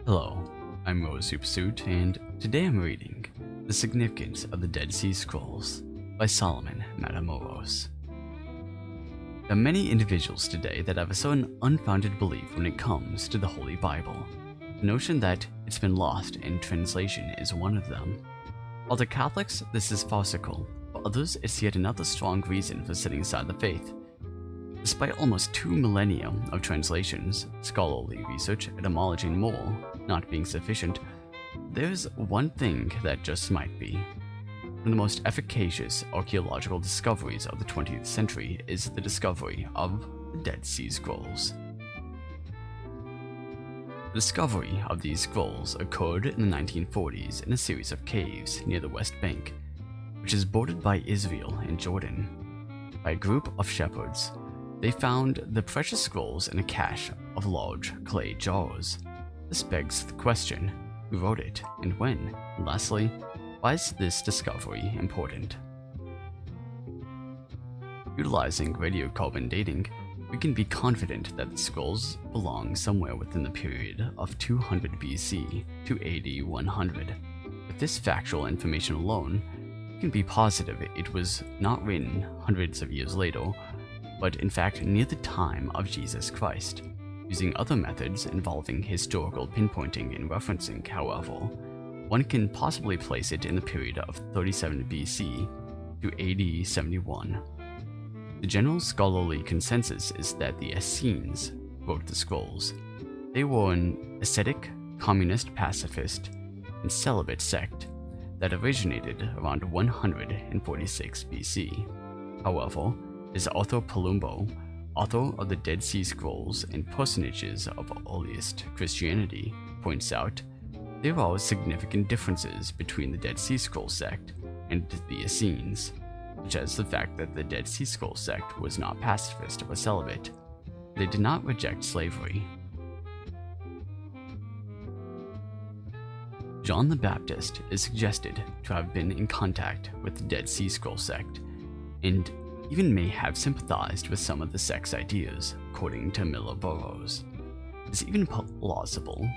Hello, I'm Rose Supersuit, and today I'm reading The Significance of the Dead Sea Scrolls by Solomon Matamoros. There are many individuals today that have a certain unfounded belief when it comes to the Holy Bible. The notion that it's been lost in translation is one of them. While to Catholics, this is farcical. For others, it's yet another strong reason for setting aside the faith. Despite almost 2 millennia of translations, scholarly research, etymology, and more not being sufficient, there's one thing that just might be. One of the most efficacious archaeological discoveries of the 20th century is the discovery of the Dead Sea Scrolls. The discovery of these scrolls occurred in the 1940s in a series of caves near the West Bank, which is bordered by Israel and Jordan. By a group of shepherds, they found the precious scrolls in a cache of large clay jars. This begs the question, who wrote it and when? And lastly, why is this discovery important? Utilizing radiocarbon dating, we can be confident that the scrolls belong somewhere within the period of 200 BC to AD 100. With this factual information alone, we can be positive it was not written hundreds of years later, but in fact near the time of Jesus Christ. Using other methods involving historical pinpointing and referencing, however, one can possibly place it in the period of 37 BC to AD 71. The general scholarly consensus is that the Essenes wrote the scrolls. They were an ascetic, communist, pacifist, and celibate sect that originated around 146 BC. However, as Arthur Palumbo, author of the Dead Sea Scrolls and Personages of Earliest Christianity, points out, there are significant differences between the Dead Sea Scrolls sect and the Essenes, such as the fact that the Dead Sea Scrolls sect was not pacifist or celibate. They did not reject slavery. John the Baptist is suggested to have been in contact with the Dead Sea Scrolls sect, and even may have sympathized with some of the sect's ideas, according to Miller Burroughs. It's even plausible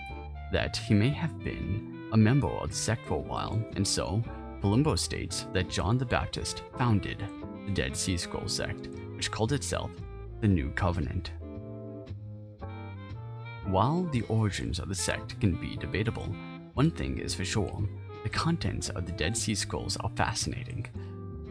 that he may have been a member of the sect for a while, and so Palumbo states that John the Baptist founded the Dead Sea Scrolls sect, which called itself the New Covenant. While the origins of the sect can be debatable, one thing is for sure, the contents of the Dead Sea Scrolls are fascinating.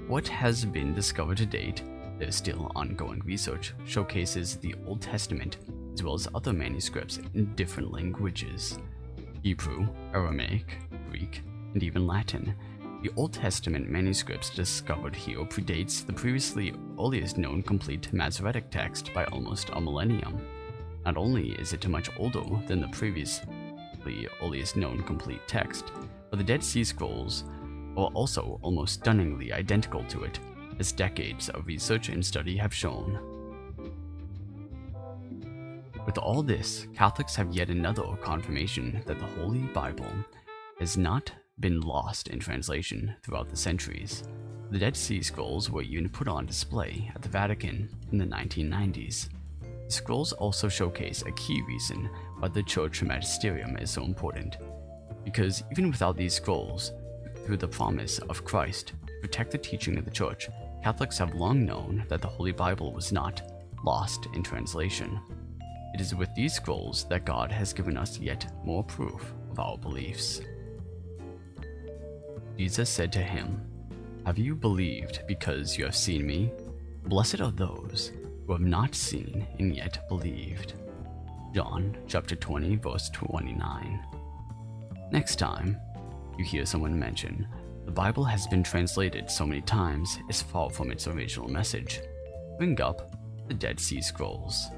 What has been discovered to date, there's still ongoing research, showcases the Old Testament as well as other manuscripts in different languages: Hebrew, Aramaic, Greek, and even Latin. The Old Testament manuscripts discovered here predates the previously earliest known complete Masoretic text by almost a millennium. Not only is it much older than the previously earliest known complete text, but the Dead Sea Scrolls are also almost stunningly identical to it, as decades of research and study have shown. With all this, Catholics have yet another confirmation that the Holy Bible has not been lost in translation throughout the centuries. The Dead Sea Scrolls were even put on display at the Vatican in the 1990s. The scrolls also showcase a key reason why the Church Magisterium is so important, because even without these scrolls, through the promise of Christ to protect the teaching of the Church, Catholics have long known that the Holy Bible was not lost in translation. It is with these scrolls that God has given us yet more proof of our beliefs. Jesus said to him, "Have you believed because you have seen me? Blessed are those who have not seen and yet believed." John chapter 20, verse 29. Next time you hear someone mention, "The Bible has been translated so many times it's far from its original message," bring up the Dead Sea Scrolls.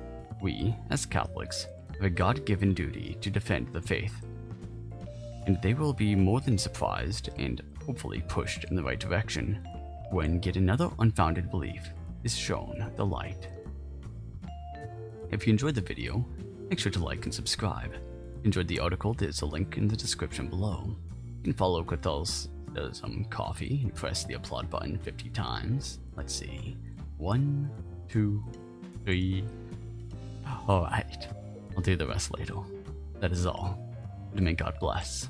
We, as Catholics, have a God-given duty to defend the faith, and they will be more than surprised and hopefully pushed in the right direction when yet another unfounded belief is shown the light. If you enjoyed the video, make sure to like and subscribe. If you enjoyed the article, there's a link in the description below. You can follow Catholicism Coffee and press the applaud button 50 times. Let's see. 1, 2, 3. Alright, I'll do the rest later. That is all. and may God bless.